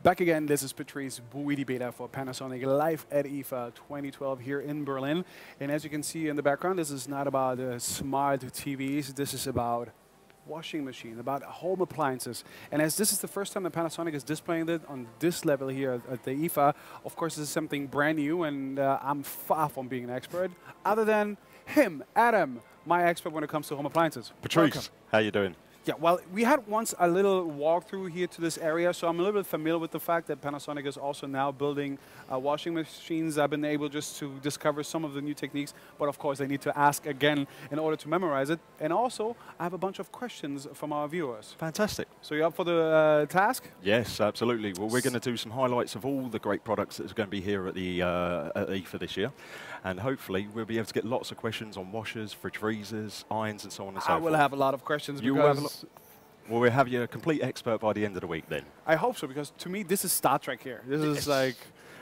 Back again, this is Patrice Buidi Beta for Panasonic Live at IFA 2012 here in Berlin. And as you can see in the background, this is not about smart TVs, this is about washing machine, about home appliances. And as this is the first time that Panasonic is displaying it on this level here at the IFA, of course this is something brand new, and I'm far from being an expert, other than him, Adam, my expert when it comes to home appliances. Patrice, welcome. How you doing? Yeah, well, we had once a little walkthrough here to this area, so I'm a little bit familiar with the fact that Panasonic is also now building washing machines. I've been able just to discover some of the new techniques, but of course I need to ask again in order to memorize it. And also, I have a bunch of questions from our viewers. Fantastic. So you up for the task? Yes, absolutely. Well, we're going to do some highlights of all the great products that are going to be here at the IFA this year. And hopefully we'll be able to get lots of questions on washers, fridge freezers, irons, and so on and so forth. I will have a lot of questions. Well, we'll have you a complete expert by the end of the week then. I hope so, because to me this is Star Trek here. This is like...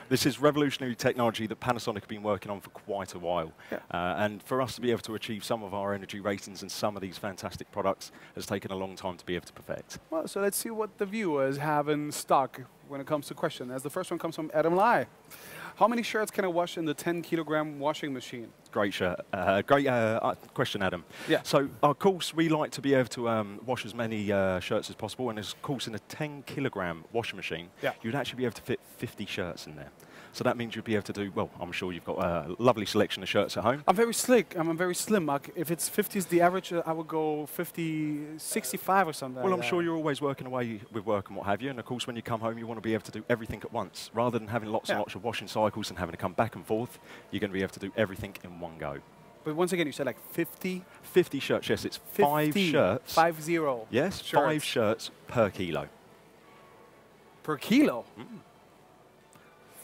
This is revolutionary technology that Panasonic have been working on for quite a while. Yeah. And for us to be able to achieve some of our energy ratings and some of these fantastic products has taken a long time to be able to perfect. Well, so let's see what the viewers have in stock when it comes to questions. As the first one comes from Adam Lai. How many shirts can I wash in the 10-kilogram washing machine? Great shirt. Great question, Adam. Yeah. So, of course, we like to be able to wash as many shirts as possible. And, of course, in a 10-kilogram washing machine, you'd actually be able to fit 50 shirts in there. So that means you'd be able to do, well, I'm sure you've got a lovely selection of shirts at home. I'm very slick. I'm very slim. If it's 50 is the average, I would go 50, 65 or something. Well, I'm sure you're always working away with work and what have you. And, of course, when you come home, you want to be able to do everything at once. Rather than having lots and lots of washing cycles and having to come back and forth, you're going to be able to do everything in one go. But once again, you said like 50? 50 shirts, yes. It's 5 shirts. 5-0. Yes, shirts. 5 shirts per kilo. Per kilo? Mm.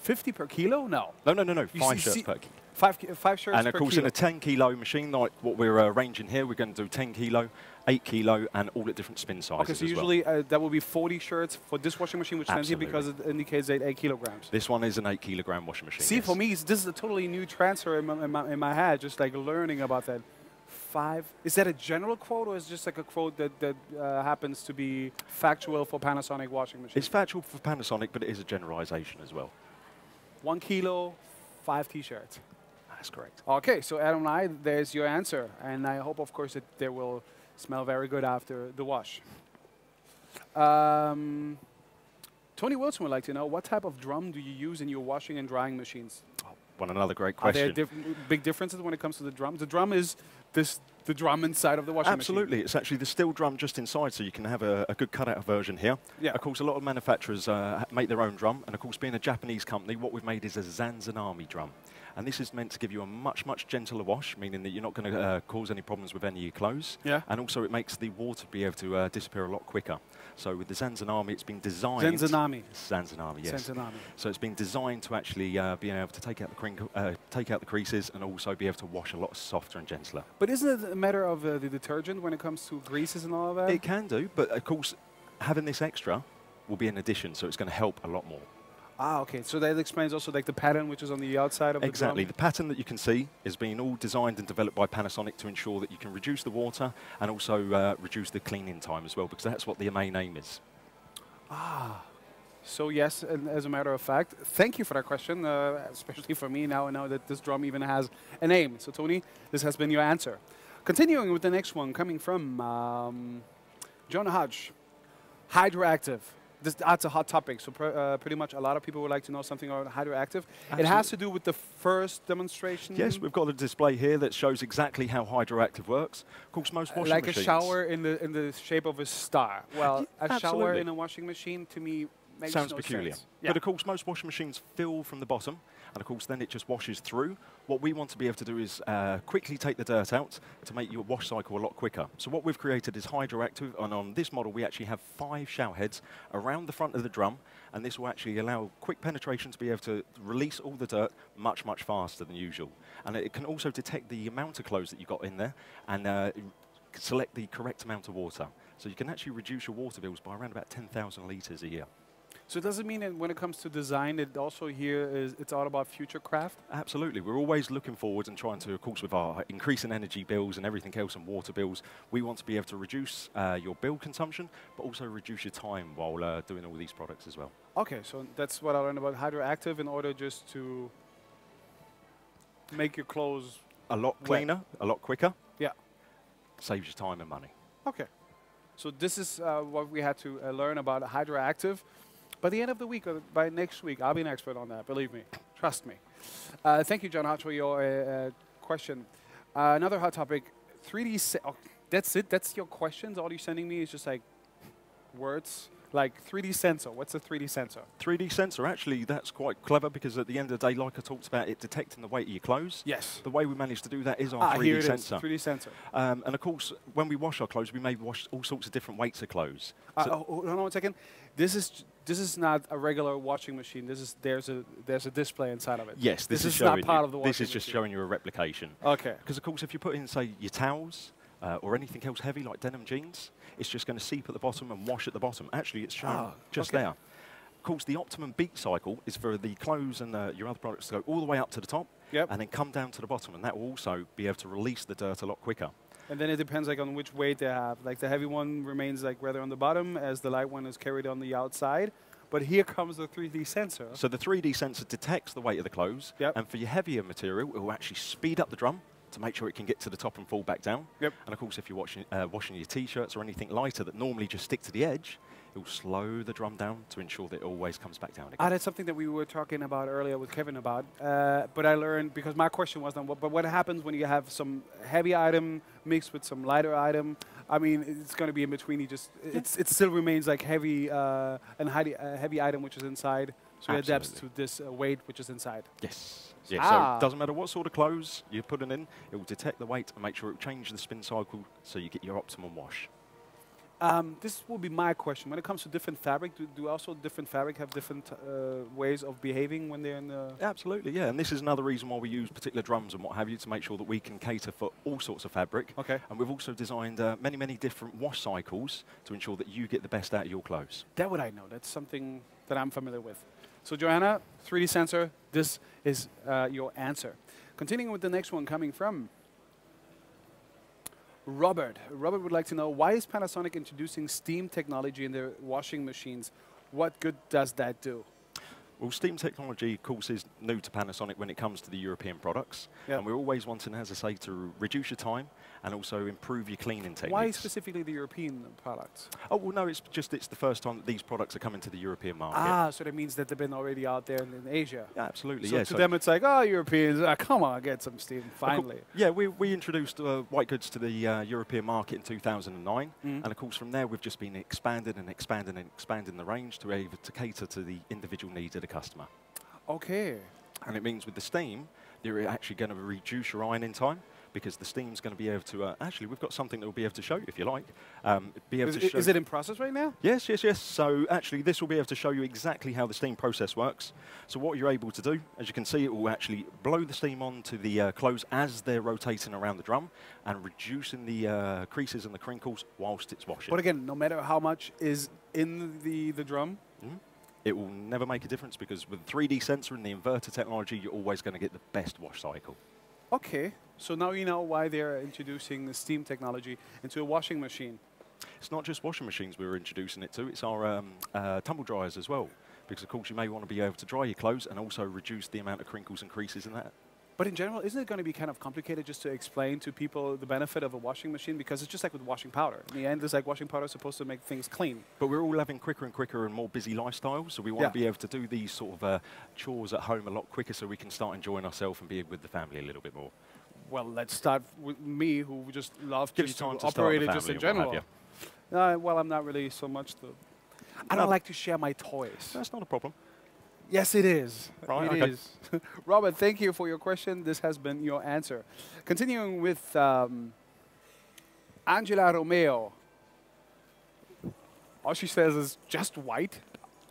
50 per kilo? No. No. 5 shirts per kilo. 5 shirts per kilo. And of course, in a 10-kilo machine, like what we're arranging here, we're going to do 10 kilo, 8 kilo, and all at different spin sizes. Okay, so usually that will be 40 shirts for this washing machine, which is because it indicates 8 kilograms. This one is an 8-kilogram washing machine. See, for me, this is a totally new transfer in my head, just like learning about that. 5. Is that a general quote, or is it just like a quote that happens to be factual for Panasonic washing machines? It's factual for Panasonic, but it is a generalization as well. 1 kilo, 5 T-shirts. That's correct. Okay, so Adam and I, there's your answer. And I hope, of course, that they will smell very good after the wash. Tony Wilson would like to know, what type of drum do you use in your washing and drying machines? Oh, another great question. Are there big differences when it comes to the drum? The drum is the drum inside of the washing machine. Absolutely. It's actually the steel drum just inside, so you can have a good cutout version here. Yeah. Of course, a lot of manufacturers make their own drum, and of course, being a Japanese company, what we've made is a Zanzanami drum. And this is meant to give you a much, much gentler wash, meaning that you're not going to cause any problems with any of your clothes. Yeah. And also, it makes the water be able to disappear a lot quicker. So with the Zanzanami, it's been designed... Zanzanami. Zanzanami, yes. Zanzanami. So it's been designed to actually be able to take out the creases and also be able to wash a lot softer and gentler. But isn't it a matter of the detergent when it comes to greases and all of that? It can do, but of course, having this extra will be an addition, so it's going to help a lot more. Ah, okay. So that explains also like the pattern which is on the outside of the drum? Exactly. The pattern that you can see is being all designed and developed by Panasonic to ensure that you can reduce the water and also reduce the cleaning time as well, because that's what the main aim is. Ah. So yes, and as a matter of fact, thank you for that question, especially for me now. I know that this drum even has a name. So Tony, this has been your answer. Continuing with the next one, coming from Jonah Hodge, Hydroactive. That's a hot topic, so pretty much a lot of people would like to know something about Hydroactive. Absolutely. It has to do with the first demonstration. Yes, we've got a display here that shows exactly how Hydroactive works. Of course, most washing machines... Like a shower in the shape of a star. Well, a shower in a washing machine, to me, makes Sounds no peculiar. sense. Yeah. But of course, most washing machines fill from the bottom, and of course, then it just washes through. What we want to be able to do is quickly take the dirt out to make your wash cycle a lot quicker. So what we've created is Hydroactive, and on this model, we actually have 5 shower heads around the front of the drum, and this will actually allow quick penetration to be able to release all the dirt much, much faster than usual. And it can also detect the amount of clothes that you've got in there, and select the correct amount of water. So you can actually reduce your water bills by around about 10,000 litres a year. So does it mean that when it comes to design, it also here is it's all about future craft? Absolutely. We're always looking forward and trying to, of course, with our increasing energy bills and everything else and water bills, we want to be able to reduce your bill consumption, but also reduce your time while doing all these products as well. Okay, so that's what I learned about Hydroactive in order just to make your clothes A lot cleaner, a lot quicker. Yeah. Saves you time and money. Okay. So this is what we had to learn about Hydroactive. By the end of the week, or by next week, I'll be an expert on that, believe me. Trust me. Thank you, John Hart, for your question. Another hot topic, 3D... Oh, that's it? That's your questions? All you're sending me is just like words? Like 3D sensor. What's a 3D sensor? 3D sensor, actually, that's quite clever because at the end of the day, like I talked about, it detecting the weight of your clothes. Yes. The way we managed to do that is our 3D sensor. 3D sensor. And of course, when we wash our clothes, we may wash all sorts of different weights of clothes. Hold on 1 second. This is not a regular washing machine. There's a display inside of it. Yes, this is not part of the washing This is just machine. showing you a replication. Okay. Because of course, if you put in, say, your towels or anything else heavy like denim jeans, it's just going to seep at the bottom and wash at the bottom. Actually, it's shown just there. Of course, the optimum beat cycle is for the clothes and your other products to go all the way up to the top and then come down to the bottom, and that will also be able to release the dirt a lot quicker. And then it depends like on which weight they have. Like the heavy one remains like rather on the bottom as the light one is carried on the outside. But here comes the 3D sensor. So the 3D sensor detects the weight of the clothes, and for your heavier material, it will actually speed up the drum to make sure it can get to the top and fall back down. And of course, if you're washing your T-shirts or anything lighter that normally just stick to the edge, it will slow the drum down to ensure that it always comes back down again. That's something that we were talking about earlier with Kevin about. But I learned, because my question was, but what happens when you have some heavy item mixed with some lighter item? I mean, it's going to be in between. It still remains like heavy heavy item which is inside. So it adapts to this weight which is inside. Yes. Yeah, so it doesn't matter what sort of clothes you're putting in, it will detect the weight and make sure it will change the spin cycle so you get your optimum wash. This will be my question. When it comes to different fabric, do also different fabric have different ways of behaving when they're in the... Absolutely, yeah. And this is another reason why we use particular drums and what have you to make sure that we can cater for all sorts of fabric. Okay. And we've also designed many, many different wash cycles to ensure that you get the best out of your clothes. That would I know. That's something that I'm familiar with. So Joanna, 3D sensor, this is your answer. Continuing with the next one coming from Robert. Robert would like to know, why is Panasonic introducing steam technology in their washing machines? What good does that do? Well, steam technology, of course, is new to Panasonic when it comes to the European products. And we're always wanting, as I say, to reduce your time and also improve your cleaning techniques. Why specifically the European products? Oh, well, no, it's the first time that these products are coming to the European market. So that means that they've been already out there in Asia. Yeah, absolutely, so to them, it's like, oh, Europeans, come on, get some steam, finally. Yeah, we introduced white goods to the European market in 2009. And of course, from there, we've just been expanding and expanding and expanding the range to be able to cater to the individual needs of the customer. Okay. And it means with the steam, you're actually going to reduce your ironing time, because the steam's going to be able to... actually, we've got something that we'll be able to show you, if you like. Is it in process right now? Yes, yes, yes. So actually, this will be able to show you exactly how the steam process works. So what you're able to do, as you can see, it will actually blow the steam onto the clothes as they're rotating around the drum and reducing the creases and the crinkles whilst it's washing. But again, no matter how much is in the drum, it will never make a difference, because with the 3D sensor and the inverter technology, you're always going to get the best wash cycle. Okay, so now you know why they're introducing the steam technology into a washing machine. It's not just washing machines we're introducing it to, it's our tumble dryers as well. Because, of course, you may want to be able to dry your clothes and also reduce the amount of crinkles and creases in that. But in general, isn't it going to be kind of complicated just to explain to people the benefit of a washing machine? Because it's just like with washing powder. In the end, it's like washing powder is supposed to make things clean. But we're all having quicker and quicker and more busy lifestyles, so we want to be able to do these sort of chores at home a lot quicker so we can start enjoying ourselves and be with the family a little bit more. Well, let's start with me, who just love to operate it just in general. Well, I'm not really so much the... I don't like to share my toys. That's not a problem. Yes, it is. Right, it is. Robert, thank you for your question. This has been your answer. Continuing with Angela Romeo. All she says is just white.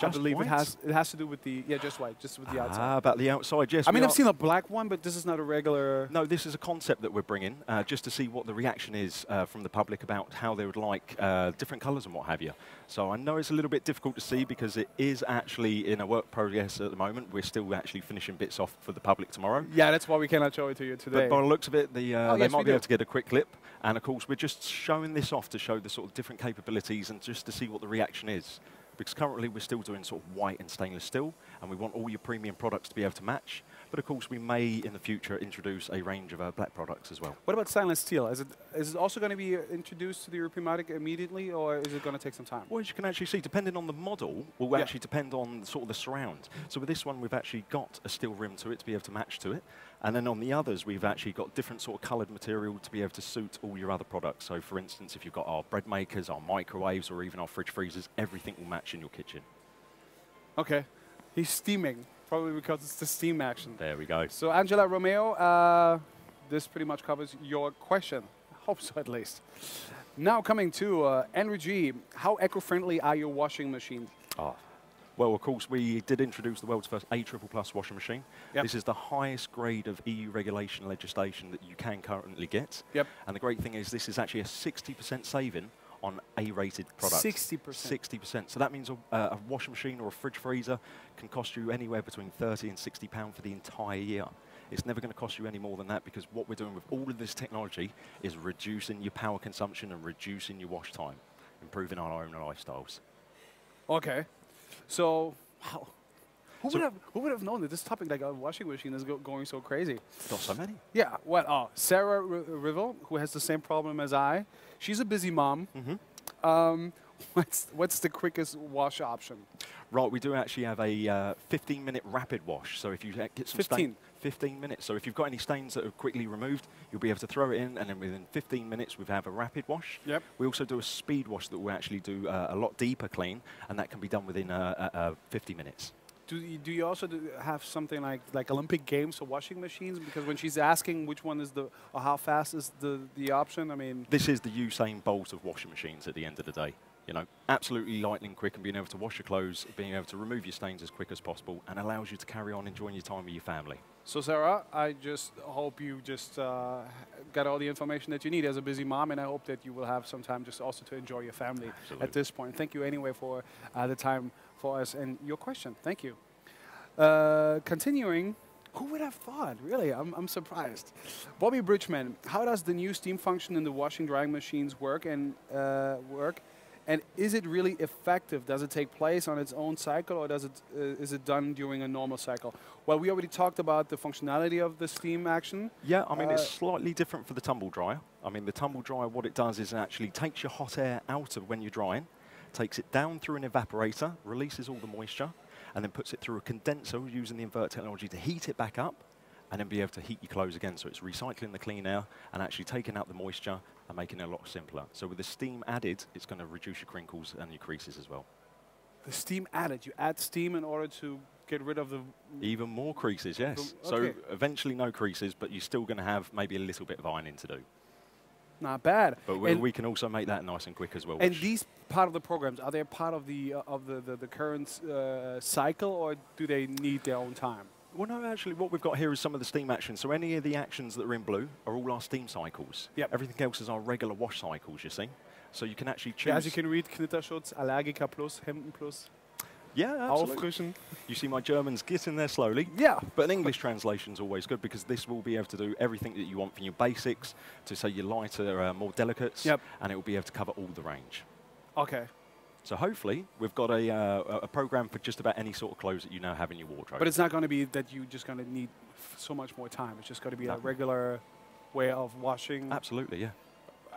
I believe it has to do with the just white, just with the outside. About the outside, yes. I mean, I've seen a black one, but this is not a regular. No, this is a concept that we're bringing just to see what the reaction is from the public about how they would like different colours and what have you. So I know it's a little bit difficult to see because it is actually in a work progress at the moment. We're still actually finishing bits off for the public tomorrow. Yeah, that's why we cannot show it to you today. But by the looks of it, they yes, might be able to get a quick clip. And of course, we're just showing this off to show the sort of different capabilities and just to see what the reaction is. Because currently we're still doing sort of white and stainless steel, and we want all your premium products to be able to match. But of course, we may in the future introduce a range of black products as well. What about stainless steel? Is it also going to be introduced to the European market immediately, or is it going to take some time? Well, as you can actually see, depending on the model, will actually depend on sort of the surround. So with this one, we've actually got a steel rim to it to be able to match to it. And then on the others, we've actually got different sort of coloured material to be able to suit all your other products. So for instance, if you've got our bread makers, our microwaves, or even our fridge freezers, everything will match in your kitchen. Okay. He's steaming, probably because it's the steam action. There we go. So Angela Romeo, this pretty much covers your question. I hope so, at least. Now coming to Henry G. How eco-friendly are your washing machines? Well, of course, we did introduce the world's first A++ washing machine. Yep. This is the highest grade of EU regulation legislation that you can currently get. Yep. And the great thing is this is actually a 60% saving on A-rated products. 60%? 60%. So that means a washing machine or a fridge freezer can cost you anywhere between £30 and £60 for the entire year. It's never going to cost you any more than that because what we're doing with all of this technology is reducing your power consumption and reducing your wash time, improving our own lifestyles. Okay. So, wow. Who would have known that this topic, like a washing machine, is going so crazy? Not so many. Yeah. Well, Sarah Rivel, who has the same problem as I, she's a busy mom. Mm-hmm. What's the quickest wash option? Right, we do actually have a 15-minute rapid wash. So if you get some 15 minutes. So if you've got any stains that are quickly removed, you'll be able to throw it in, and then within 15 minutes, we have a rapid wash. Yep. We also do a speed wash that will actually do a lot deeper clean, and that can be done within 50 minutes. Do you also have something like Olympic Games for washing machines? Because when she's asking which one is or how fast is the option, I mean... This is the Usain Bolt of washing machines at the end of the day. You know, absolutely lightning quick and being able to wash your clothes, being able to remove your stains as quick as possible, and allows you to carry on enjoying your time with your family. So Sarah, I just hope you just got all the information that you need as a busy mom, and I hope that you will have some time just also to enjoy your family at this point. Thank you anyway for the time for us and your question. Thank you. Continuing, who would have thought? Really, I'm surprised. Bobby Bridgman, how does the new steam function in the washing drying machines work? And is it really effective? Does it take place on its own cycle, or is it done during a normal cycle? Well, we already talked about the functionality of the steam action. Yeah, I mean, it's slightly different for the tumble dryer. I mean, the tumble dryer, what it does is it actually takes your hot air out of when you're drying, takes it down through an evaporator, releases all the moisture, and then puts it through a condenser using the invert technology to heat it back up, and then be able to heat your clothes again. So it's recycling the clean air and actually taking out the moisture and making it a lot simpler. So with the steam added, it's going to reduce your crinkles and your creases as well. The steam added, you add steam in order to get rid of the... Even more creases, yes. Okay. So eventually no creases, but you're still going to have maybe a little bit of ironing to do. Not bad. But we can also make that nice and quick as well. And these part of the programs, are they part of the current cycle, or do they need their own time? Well, no, actually, what we've got here is some of the steam actions. So any of the actions that are in blue are all our steam cycles. Yep. Everything else is our regular wash cycles, you see. So you can actually choose... Yeah, as you can read, Knitterschutz, Allergiker plus, Hemden plus. Yeah, absolutely. Auffrischen. You see my German's getting there slowly. Yeah. But an English translation is always good because this will be able to do everything that you want from your basics to, say, your lighter, more delicates. Yep. And it will be able to cover all the range. Okay. So hopefully, we've got a program for just about any sort of clothes that you now have in your wardrobe. But it's not going to be that you're just going to need so much more time. It's just going to be a regular way of washing. Absolutely, yeah.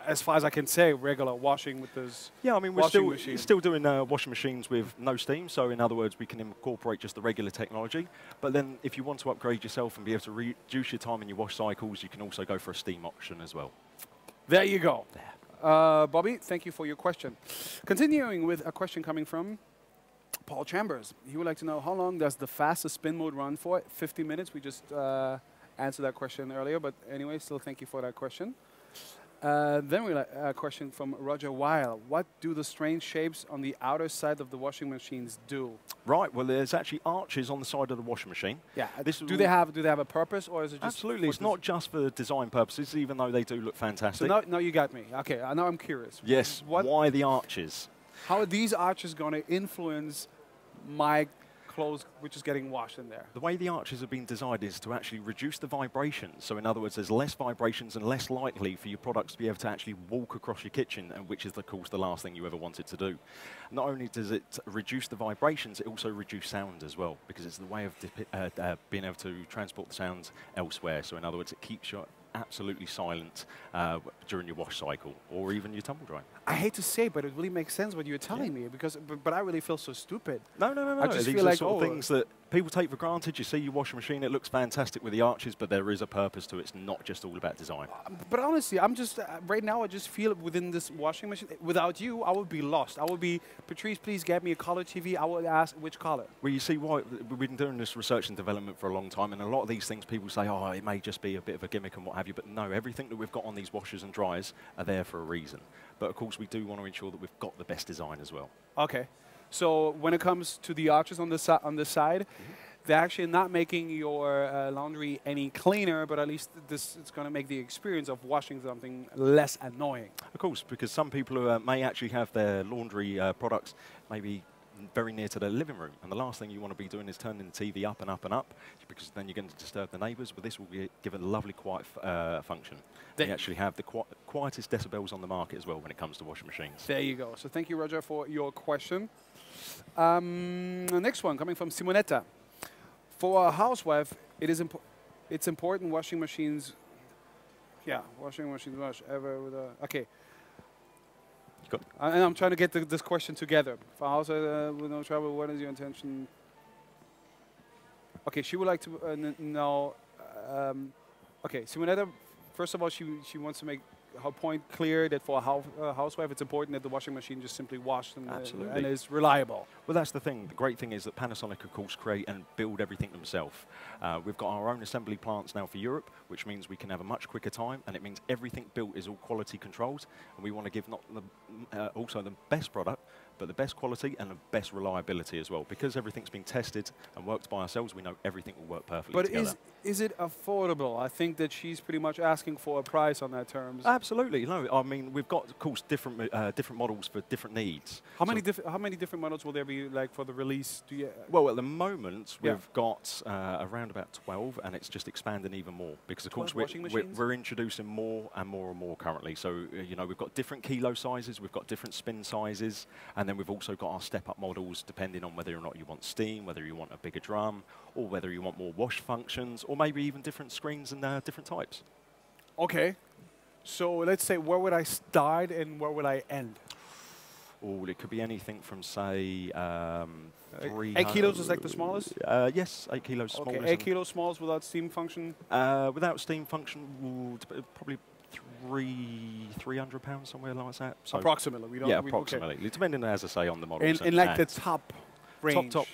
As far as I can say, regular washing with this. Yeah, I mean, we're machine. still doing washing machines with no steam. So in other words, we can incorporate just the regular technology. But then if you want to upgrade yourself and be able to reduce your time in your wash cycles, you can also go for a steam option as well. There you go. There. Bobby, thank you for your question. Continuing with a question coming from Paul Chambers. He would like to know, how long does the fastest spin mode run for? 50 minutes. We just answered that question earlier, but anyway, still thank you for that question. Then we a question from Roger Weil. What do the strange shapes on the outer side of the washing machines do? Right. Well, there's actually arches on the side of the washing machine. Yeah. Do they have a purpose, or is it just absolutely? It's not just for design purposes, even though they do look fantastic. So now you got me. Okay. Now I'm curious. Yes. Why the arches? How are these arches going to influence my clothes which is getting washed in there? The way the arches have been designed is to actually reduce the vibrations. So in other words, there's less vibrations and less likely for your products to be able to actually walk across your kitchen, and which is, of course, the last thing you ever wanted to do. Not only does it reduce the vibrations, it also reduces sound as well, because it's the way of being able to transport the sounds elsewhere. So in other words, it keeps your absolutely silent during your wash cycle or even your tumble dry. I hate to say, but it really makes sense what you're telling me, because but I really feel so stupid. No. I just These feel are like sort of things that people take for granted. You see your washing machine, it looks fantastic with the arches, but there is a purpose to it. It's not just all about design. But honestly, I'm just right now I just feel within this washing machine, without you, I would be lost. I would be, Patrice, please get me a color TV. I would ask which color. Well, you see, why we've been doing this research and development for a long time, and a lot of these things people say, oh, it may just be a bit of a gimmick and what have you, but no, everything that we've got on these washers and dryers are there for a reason. But of course, we do want to ensure that we've got the best design as well. Okay. So when it comes to the arches on the side, they're actually not making your laundry any cleaner, but at least it's going to make the experience of washing something less annoying. Of course, because some people who may actually have their laundry products maybe very near to their living room, and the last thing you want to be doing is turning the TV up and up and up, because then you're going to disturb the neighbours. But this will give it a lovely quiet function. They actually have the quietest decibels on the market as well when it comes to washing machines. There you go. So thank you, Roger, for your question. The next one coming from Simonetta. For a housewife, it's important washing machines. Yeah, washing machines wash ever with a. Okay. And I'm trying to get this question together. For a housewife with no trouble, what is your intention? Okay, she would like to know. Okay, Simonetta. First of all, she wants to make her point clear that for a housewife, it's important that the washing machine just simply washes and is reliable. Well, that's the thing. The great thing is that Panasonic, of course, create and build everything themselves. We've got our own assembly plants now for Europe, which means we can have a much quicker time, and it means everything built is all quality controlled. And we want to give not also the best product, but the best quality and the best reliability as well. Because everything's been tested and worked by ourselves, we know everything will work perfectly together. But is it affordable? I think that she's pretty much asking for a price on that terms. Absolutely. No, I mean, we've got, of course, different models for different needs. How many different models will there be like for the release? Well, at the moment, we've got around about 12, and it's just expanding even more. Because, of course, we're introducing more and more and more currently. So, you know, we've got different kilo sizes, we've got different spin sizes, and then we've also got our step-up models depending on whether or not you want steam, whether you want a bigger drum, or whether you want more wash functions, or maybe even different screens and different types. Okay. So let's say, where would I start and where would I end? Oh, it could be anything from, say, 8 kilos is like the smallest? Yes, 8 kilos smallest. Okay, 8 kilos smallest without steam function? Without steam function, probably 300 pounds, somewhere like that. So approximately. Approximately. Okay. Depending, as I say, on the model. In like the top range? Top,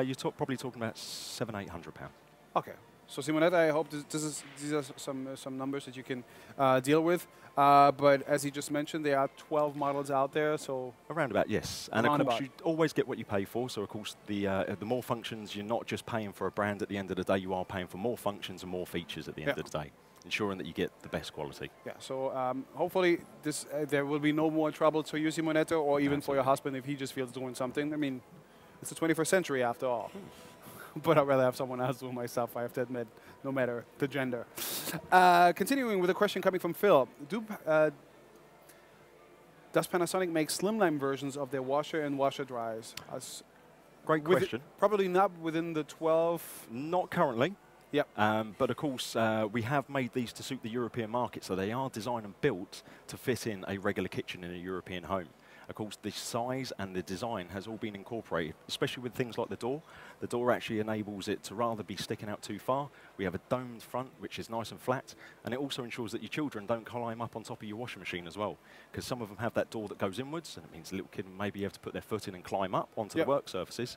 you're probably talking about 700-800 pounds. Okay. So Simonetta, I hope these are some numbers that you can deal with. But as he just mentioned, there are 12 models out there. So around about, yes. And of course, you always get what you pay for. So of course, the more functions, you're not just paying for a brand at the end of the day. You are paying for more functions and more features at the end of the day, ensuring that you get the best quality. Yeah. So hopefully there will be no more trouble to you, Simonetta, or even for your husband if he just feels doing something. I mean, it's the 21st century after all. But I'd rather have someone else do it myself, I have to admit, no matter the gender. Continuing with a question coming from Phil. Does Panasonic make slimline versions of their washer and washer dryers? Great question. Probably not within the 12. Not currently. Yep. But of course, we have made these to suit the European market, so they are designed and built to fit in a regular kitchen in a European home. Of course, the size and the design has all been incorporated, especially with things like the door. The door actually enables it to rather be sticking out too far. We have a domed front, which is nice and flat, and it also ensures that your children don't climb up on top of your washing machine as well, because some of them have that door that goes inwards, and it means a little kid may be able to put their foot in and climb up onto the work surfaces.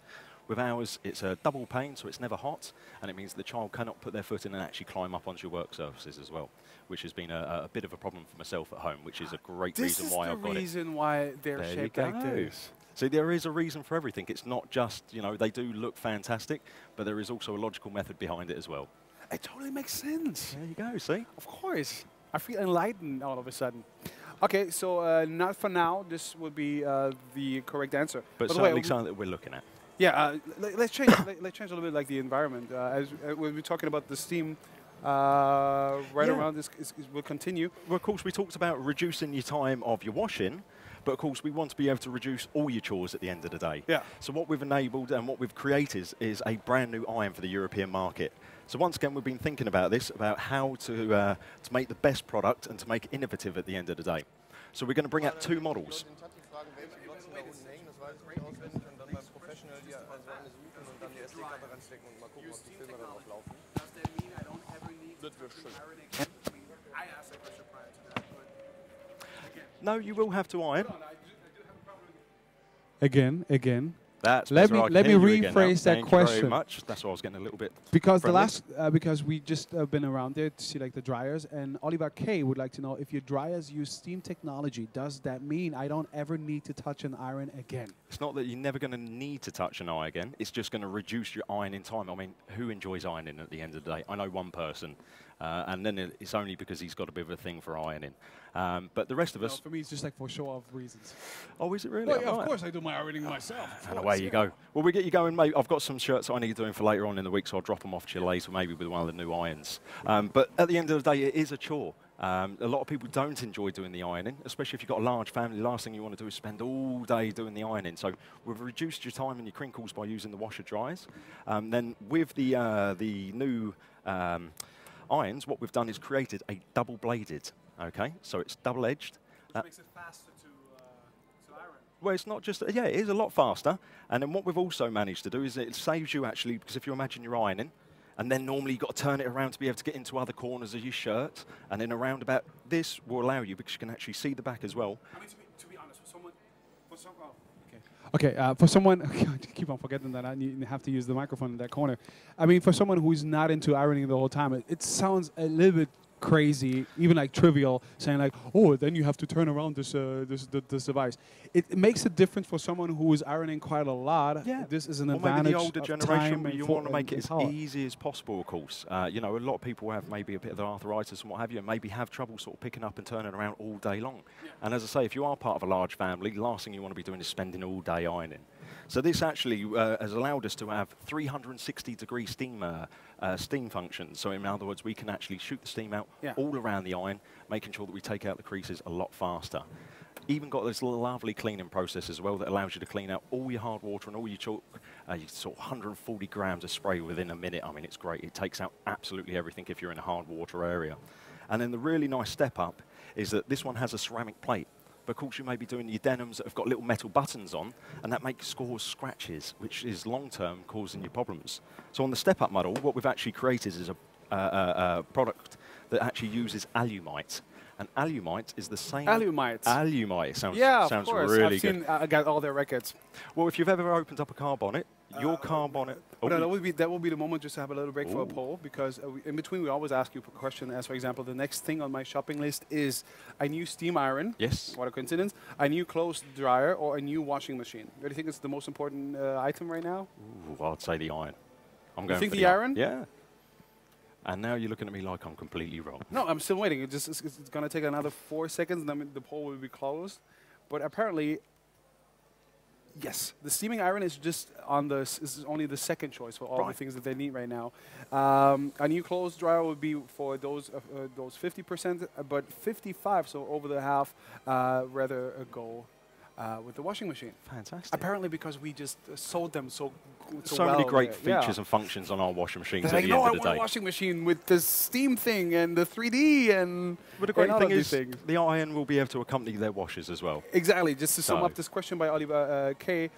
With ours, it's a double pane, so it's never hot, and it means the child cannot put their foot in and actually climb up onto your work surfaces as well, which has been a bit of a problem for myself at home, which is a great reason why I've got it. This is the reason why they're shaped like this. So there is a reason for everything. It's not just, you know, they do look fantastic, but there is also a logical method behind it as well. It totally makes sense. There you go, see? Of course. I feel enlightened all of a sudden. Okay, so not for now. This would be the correct answer. But certainly something that we're looking at. Yeah, let's change. Let's change a little bit, like the environment. As we'll be talking about the steam around this, will continue. Well, of course, we talked about reducing your time of your washing, but of course, we want to be able to reduce all your chores at the end of the day. Yeah. So what we've enabled and what we've created is a brand new iron for the European market. So once again, we've been thinking about this, about how to make the best product and to make it innovative at the end of the day. So we're going to bring out two models. No, you will have to iron. Again. Let me rephrase that question. Thank you very much. That's why I was getting a little bit. Because friendly. because we just been around there to see like the dryers, and Oliver K would like to know if your dryers use steam technology. Does that mean I don't ever need to touch an iron again? It's not that you're never going to need to touch an iron again. It's just going to reduce your ironing time. I mean, who enjoys ironing at the end of the day? I know one person, and then it's only because he's got a bit of a thing for ironing. But the rest of us... For me, it's just like for show-off reasons. Oh, is it really? Well, yeah, of course I do my ironing myself. And away you go. Well, we get you going, mate. I've got some shirts that I need doing for later on in the week, so I'll drop them off to you later, maybe with one of the new irons. But at the end of the day, it is a chore. A lot of people don't enjoy doing the ironing, especially if you've got a large family. The last thing you want to do is spend all day doing the ironing. So we've reduced your time and your crinkles by using the washer dryers. Then with the new irons, what we've done is created a double-bladed. Okay, so it's double-edged. Which makes it faster to iron. Well, it's not just, yeah, it is a lot faster. And then what we've also managed to do is it saves you actually, because if you imagine you're ironing, and then normally you've got to turn it around to be able to get into other corners of your shirt, and then around about this will allow you, because you can actually see the back as well. I mean, to be honest, for someone, I keep on forgetting that I have to use the microphone in that corner. I mean, for someone who's not into ironing the whole time, it sounds a little bit crazy, even like trivial, saying like, oh, then you have to turn around this device. It makes a difference for someone who is ironing quite a lot. Yeah. This is an advantage. Maybe the older generation, time you want to make it as easy as possible, of course. You know, a lot of people have maybe a bit of arthritis and what have you, and maybe have trouble sort of picking up and turning around all day long. Yeah. And as I say, if you are part of a large family, the last thing you want to be doing is spending all day ironing. So this actually has allowed us to have 360-degree steam functions. So in other words, we can actually shoot the steam out all around the iron, making sure that we take out the creases a lot faster. Even got this lovely cleaning process as well that allows you to clean out all your hard water and all your chalk. You sort of 140 grams of spray within a minute. I mean, it's great. It takes out absolutely everything if you're in a hard water area. And then the really nice step up is that this one has a ceramic plate. But of course, you may be doing your denims that have got little metal buttons on, and that makes scratches, which is long-term causing you problems. So on the step-up model, what we've actually created is a product that actually uses alumite. And alumite is the same... Alumite. Alumite. Sounds of course. Really I've seen, I got all their records. Well, if you've ever opened up a car bonnet, your car bonnet... Oh, no, that will be the moment just to have a little break for a poll, because in between we always ask you a question, as for example, the next thing on my shopping list is a new steam iron. Yes. What a coincidence. A new clothes dryer or a new washing machine. Do you think it's the most important item right now? Ooh, I'd say the iron. I'm going you think for the iron? Yeah. And now you're looking at me like I'm completely wrong. No, I'm still waiting. It's going to take another 4 seconds, and then the poll will be closed. But apparently, yes, the steaming iron is just is only the second choice for all the things that they need right now. A new clothes dryer would be for those 50%, but 55%, so over the half, rather go with the washing machine. Fantastic. Apparently, because we just sold them so well many great features and functions on our washing machines at the end of the day. I want a washing machine with the steam thing and the 3D and but the great thing is the iron will be able to accompany their washers as well. Exactly. Just to sum up this question by Oliver K.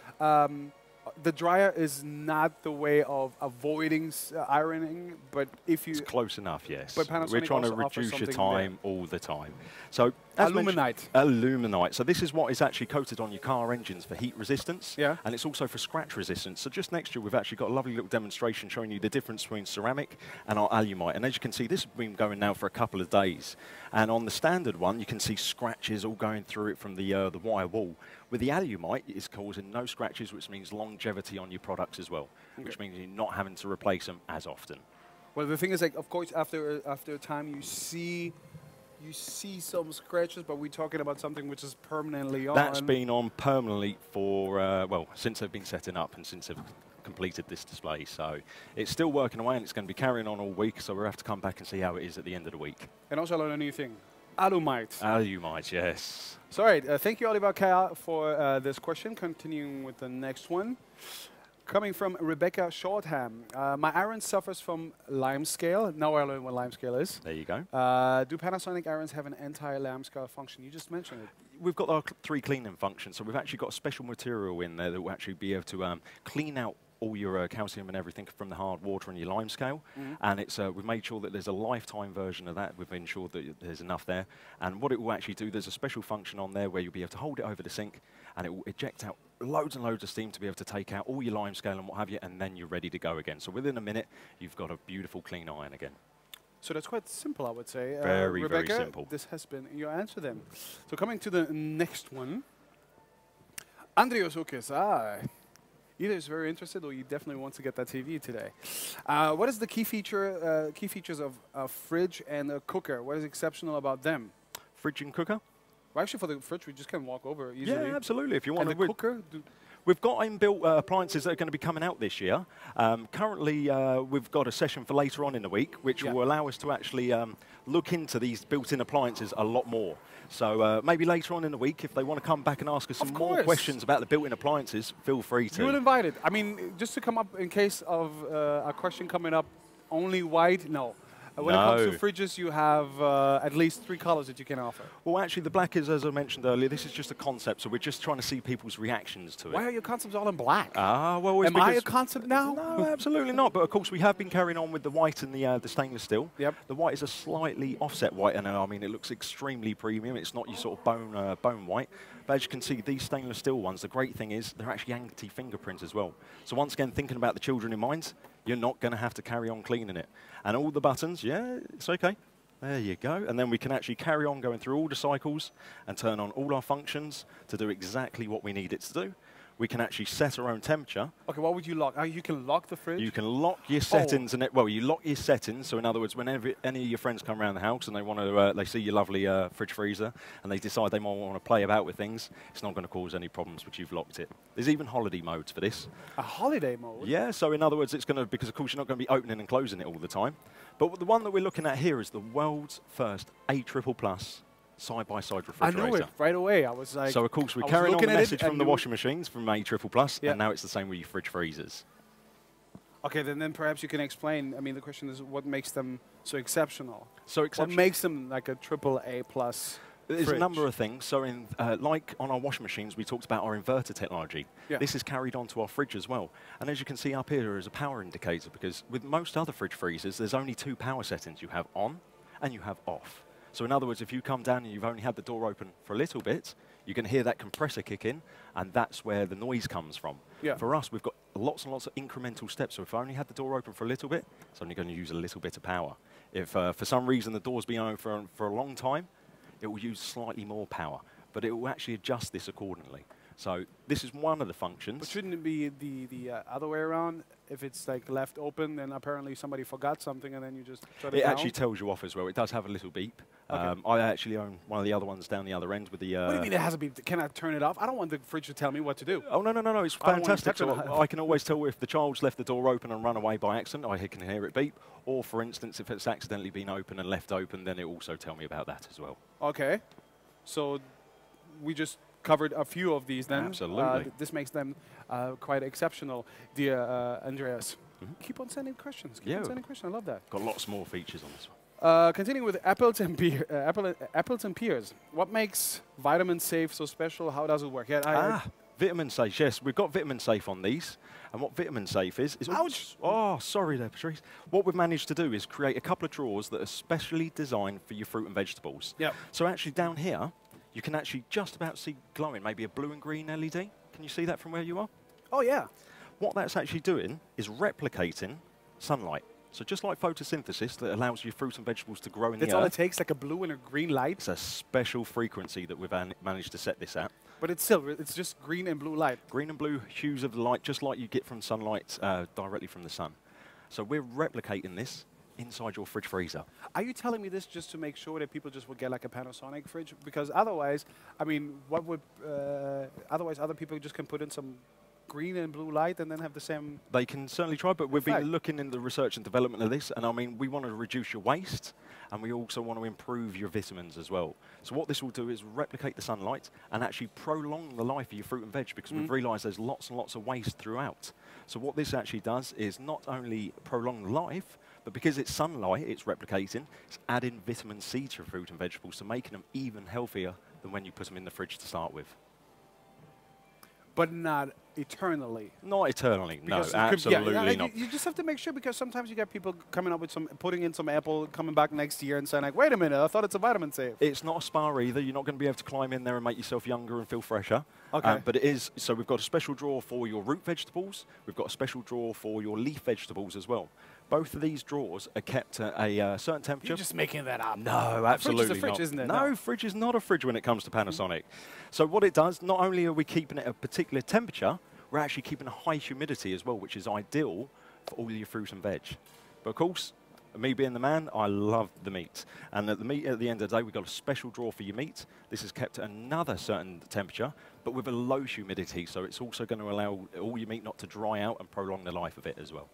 the dryer is not the way of avoiding ironing, but if you... It's close enough, yes. But Panasonic we're trying to also offers reduce your something time all the time. So, as Aluminite. Aluminite. So this is what is actually coated on your car engines for heat resistance. Yeah. And it's also for scratch resistance. So just next to you, we've actually got a lovely little demonstration showing you the difference between ceramic and our Alumite. And as you can see, this has been going now for a couple of days. And on the standard one, you can see scratches all going through it from the wire wall. With the Alumite, it's causing no scratches, which means longevity on your products as well, which means you're not having to replace them as often. Well, the thing is, like, of course, after a time, you see some scratches, but we're talking about something which is permanently on. That's been on permanently for, well, since they've been setting up and since they've completed this display. So it's still working away and it's going to be carrying on all week. So we'll have to come back and see how it is at the end of the week. And also learn a new thing. Alumite. Alumite, yes. So, all right. Thank you, Oliver Kaya, for this question. Continuing with the next one. Coming from Rebecca Shortham. My iron suffers from lime scale. Now I learn what lime scale is. There you go. Do Panasonic irons have an anti-lime scale function? You just mentioned it. We've got our 3 cleaning functions. So we've actually got a special material in there that will actually be able to clean out all your calcium and everything from the hard water and your lime scale. And it's we've made sure that there's a lifetime version of that. We've ensured that there's enough there. And what it will actually do, there's a special function on there where you'll be able to hold it over the sink and it will eject out loads and loads of steam to be able to take out all your lime scale and what have you, and then you're ready to go again. So within a minute, you've got a beautiful clean iron again. So that's quite simple, I would say. Very, Rebecca, very simple. This has been your answer then. So coming to the next one. Andrios Ukis. Either is very interested or you definitely want to get that TV today. What is the key features of a fridge and a cooker? What is exceptional about them? Fridge and cooker? Well, actually, for the fridge, we just can walk over easily. Yeah, absolutely. If you want and the cooker? We've got inbuilt appliances that are going to be coming out this year. Currently, we've got a session for later on in the week, which will allow us to actually look into these built-in appliances a lot more. So maybe later on in the week, if they want to come back and ask us some more questions about the built-in appliances, feel free to. You're invited. I mean, just to come up in case of a question coming up, only white? No. When it comes to fridges, you have at least 3 colors that you can offer. Well, actually, the black is, as I mentioned earlier, this is just a concept, so we're just trying to see people's reactions to it. Why are your concepts all in black? Well, am I a concept now? No, absolutely not. But of course, we have been carrying on with the white and the stainless steel. Yep. The white is a slightly offset white, and I mean, it looks extremely premium. It's not your sort of bone white. But as you can see, these stainless steel ones, the great thing is they're actually anti-fingerprint as well. So once again, thinking about the children in mind, you're not going to have to carry on cleaning it. And all the buttons, yeah, it's okay. There you go. And then we can actually carry on going through all the cycles and turn on all our functions to do exactly what we need it to do. We can actually set our own temperature. Okay, what would you lock? You can lock the fridge? You can lock your settings. Well, you lock your settings. So in other words, whenever any of your friends come around the house and they want to, they see your lovely fridge freezer and they decide they might want to play about with things, it's not going to cause any problems, but you've locked it. There's even holiday modes for this. A holiday mode? Yeah, so in other words, it's going to, because of course you're not going to be opening and closing it all the time. But the one that we're looking at here is the world's first A++ side-by-side refrigerator. I know it right away. I was like... So, of course, we're carrying on the message from the washing machines, from A++, and now it's the same with your fridge freezers. Okay, then perhaps you can explain. I mean, the question is, what makes them so exceptional? What makes them like a AAA+ There's fridge? A number of things. So, like on our washing machines, we talked about our inverter technology. Yeah. This is carried onto our fridge as well. And as you can see up here, there is a power indicator, because with most other fridge freezers, there's only 2 power settings. You have on and you have off. So in other words, if you come down and you've only had the door open for a little bit, you can hear that compressor kick in, and that's where the noise comes from. Yeah. For us, we've got lots and lots of incremental steps. So if I only had the door open for a little bit, it's only going to use a little bit of power. If for some reason the door's been open for a long time, it will use slightly more power. But it will actually adjust this accordingly. So this is one of the functions. But shouldn't it be the other way around? If it's like left open, then apparently somebody forgot something, and then you just shut it down? It actually tells you off as well. It does have a little beep. Okay. I actually own one of the other ones down the other end with the... What do you mean it has a beep? Can I turn it off? I don't want the fridge to tell me what to do. Oh, no. It's fantastic. So I can always tell if the child's left the door open and run away by accident, I can hear it beep. Or, for instance, if it's accidentally been open and left open, then it will also tell me about that as well. Okay. So we just covered a few of these then. Absolutely. This makes them quite exceptional, dear Andreas. Keep on sending questions. Keep on sending questions. I love that. Got lots more features on this one. Continuing with Appleton Peers. What makes vitamin safe so special? How does it work? Yeah, Vitamin Safe, yes, we've got Vitamin Safe on these. And what Vitamin Safe is... Ouch! Oh, sorry there, Patrice. What we've managed to do is create a couple of drawers that are specially designed for your fruit and vegetables. Yep. So actually down here, you can actually just about see glowing, maybe a blue and green LED. Can you see that from where you are? Oh, yeah. What that's actually doing is replicating sunlight. So just like photosynthesis that allows your fruit and vegetables to grow in the earth. That's all it takes, like a blue and a green light? It's a special frequency that we've managed to set this at. But it's still, it's just green and blue light. Green and blue hues of the light, just like you get from sunlight directly from the sun. So we're replicating this inside your fridge freezer. Are you telling me this just to make sure that people just will get like a Panasonic fridge? Because otherwise, I mean, what would, otherwise other people just can put in some green and blue light and then have the same... They can certainly try, but we've effect. been looking in the research and development of this, and I mean, we want to reduce your waste, and we also want to improve your vitamins as well. So what this will do is replicate the sunlight and actually prolong the life of your fruit and veg, because we've realised there's lots and lots of waste throughout. So what this actually does is not only prolong the life, but because it's sunlight, it's replicating, it's adding vitamin C to your fruit and vegetables, so making them even healthier than when you put them in the fridge to start with. But not eternally. Not eternally, no, Because absolutely not. You just have to make sure, because sometimes you get people coming up with some, putting in some apple, coming back next year and saying like, wait a minute, I thought it's a vitamin safe. It's not a spa either. You're not going to be able to climb in there and make yourself younger and feel fresher. Okay. But it is, so we've got a special drawer for your root vegetables. We've got a special drawer for your leaf vegetables as well. Both of these drawers are kept at a certain temperature. You're just making that up. No, absolutely Fridge is a fridge, not. isn't it? No, fridge is not a fridge when it comes to Panasonic. So what it does, not only are we keeping it at a particular temperature, we're actually keeping a high humidity as well, which is ideal for all your fruit and veg. But of course, me being the man, I love the meat. And at the end of the day, we've got a special drawer for your meat. This is kept at another certain temperature, but with a low humidity, so it's also going to allow all your meat not to dry out and prolong the life of it as well.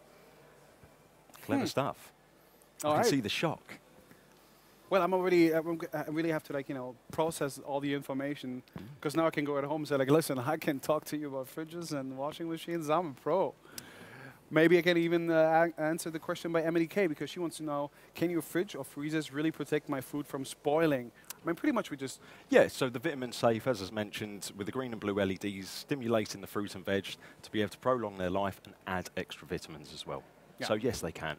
Clever stuff. I can see the shock. Well, I really have to, like, you know, process all the information, because now I can go at home and say, like, listen, I can talk to you about fridges and washing machines. I'm a pro. Maybe I can even answer the question by Emily K, because she wants to know, can your fridge or freezers really protect my food from spoiling? I mean, pretty much we just... Yeah, so the Vitamin Safe, as I mentioned, with the green and blue LEDs, stimulating the fruit and veg to be able to prolong their life and add extra vitamins as well. Yeah. So yes, they can.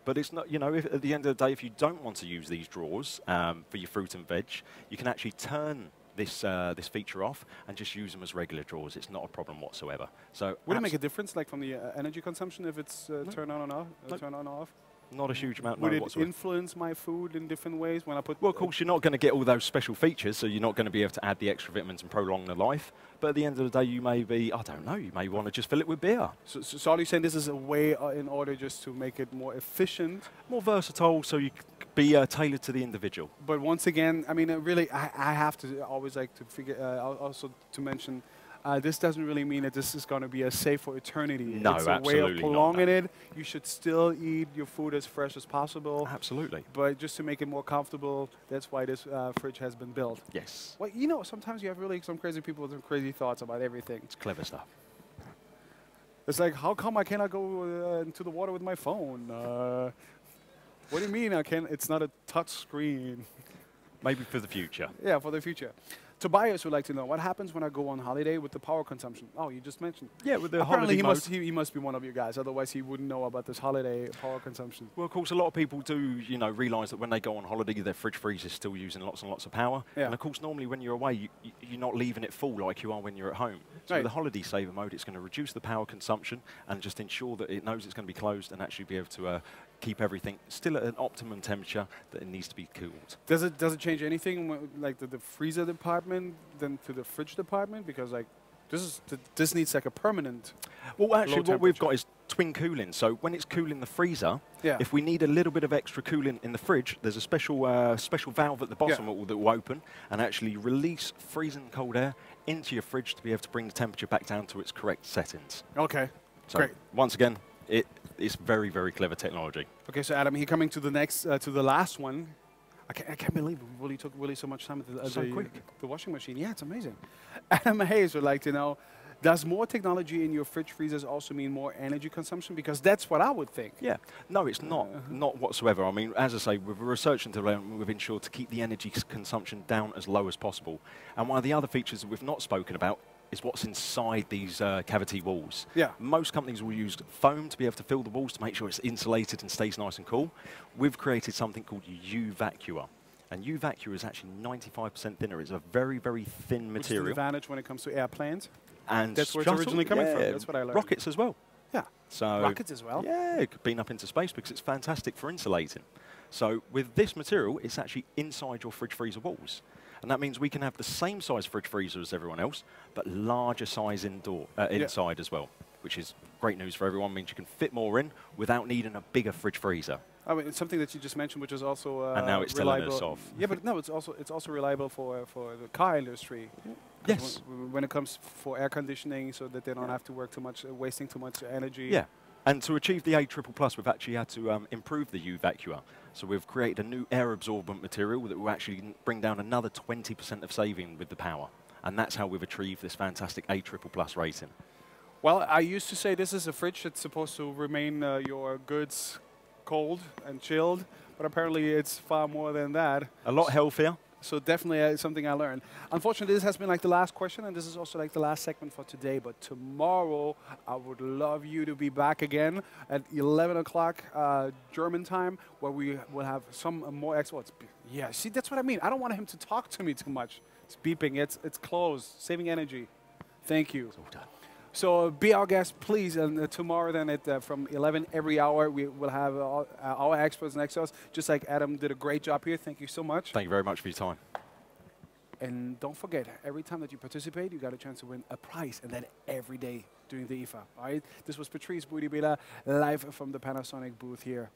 But it's not, you know, if, at the end of the day, if you don't want to use these drawers for your fruit and veg, you can actually turn this this feature off and just use them as regular drawers. It's not a problem whatsoever. So would it make a difference, like from the energy consumption, if it's turn on and off? Turn on and off? Not a huge amount. Would it influence my food in different ways when I put? Well, of course, you're not going to get all those special features, so you're not going to be able to add the extra vitamins and prolong the life. But at the end of the day, you may be, I don't know, you may want to just fill it with beer. So are you saying this is a way in order just to make it more efficient? More versatile, so you can be tailored to the individual. But once again, I mean, really, I have to always like to figure, also to mention, this doesn't really mean that this is going to be a safe for eternity. No, it's absolutely a way of prolonging not, no. it. You should still eat your food as fresh as possible. Absolutely. But just to make it more comfortable, that's why this fridge has been built. Yes. Well, you know, sometimes you have really some crazy people with some crazy thoughts about everything. It's clever stuff. It's like, how come I cannot go into the water with my phone? What do you mean I can't? It's not a touch screen. Maybe for the future. Yeah, for the future. Tobias would like to know, what happens when I go on holiday with the power consumption? Oh, you just mentioned. Yeah, with the apparently holiday he must be one of you guys, otherwise he wouldn't know about this holiday power consumption. Well, of course, a lot of people do, you know, realise that when they go on holiday, their fridge freezer is still using lots and lots of power. Yeah. And of course, normally when you're away, you're not leaving it full like you are when you're at home. So Right. with the holiday saver mode, it's going to reduce the power consumption and just ensure that it knows it's going to be closed and actually be able to keep everything still at an optimum temperature that it needs to be cooled. Does it change anything, like the freezer department, than to the fridge department? Because like this needs like a permanent. Well, actually, what we've got is twin cooling. So when it's cooling the freezer, if we need a little bit of extra cooling in the fridge, there's a special special valve at the bottom that will open and actually release freezing cold air into your fridge to be able to bring the temperature back down to its correct settings. Okay, so great. Once again, it's very, very clever technology. Okay, so Adam, here coming to the next, to the last one. I can't believe we really took so much time at the washing machine. Yeah, it's amazing. Adam Hayes would like to know, does more technology in your fridge freezers also mean more energy consumption? Because that's what I would think. Yeah. No, it's not. Not whatsoever. I mean, as I say, with research and development, we've ensured to keep the energy consumption down as low as possible. And one of the other features that we've not spoken about is what's inside these cavity walls. Yeah. Most companies will use foam to be able to fill the walls to make sure it's insulated and stays nice and cool. We've created something called U-Vacua. And U-Vacua is actually 95% thinner. It's a very, very thin material. Which is an advantage when it comes to airplanes. And that's where it's originally coming from. Yeah, that's what I learned. Rockets as well. Yeah. So rockets as well? Yeah, it could beam up into space because it's fantastic for insulating. So with this material, it's actually inside your fridge freezer walls. And that means we can have the same size fridge freezer as everyone else, but larger size inside as well, which is great news for everyone. Means you can fit more in without needing a bigger fridge freezer. I mean, it's something that you just mentioned, which is also and now it's reliable. telling us off. Yeah, but no, it's also reliable for the car industry. Yes. When it comes for air conditioning, so that they don't have to work too much, wasting too much energy. Yeah. And to achieve the A+++, we've actually had to improve the U-Vacua. So we've created a new air-absorbent material that will actually bring down another 20% of saving with the power. And that's how we've achieved this fantastic A++ rating. Well, I used to say this is a fridge that's supposed to remain your goods cold and chilled, but apparently it's far more than that. A lot healthier. So definitely something I learned. Unfortunately, this has been like the last question, and this is also like the last segment for today. But tomorrow, I would love you to be back again at 11 o'clock German time, where we will have some more experts. Yeah, see, that's what I mean. I don't want him to talk to me too much. It's beeping. It's closed. Saving energy. Thank you. It's all done. So be our guest, please. And tomorrow then from 11 every hour, we will have our experts next to us. Just like Adam did a great job here. Thank you so much. Thank you very much for your time. And don't forget, every time that you participate, you got a chance to win a prize. And that every day during the IFA. All right? This was Patrice Boudibila live from the Panasonic booth here.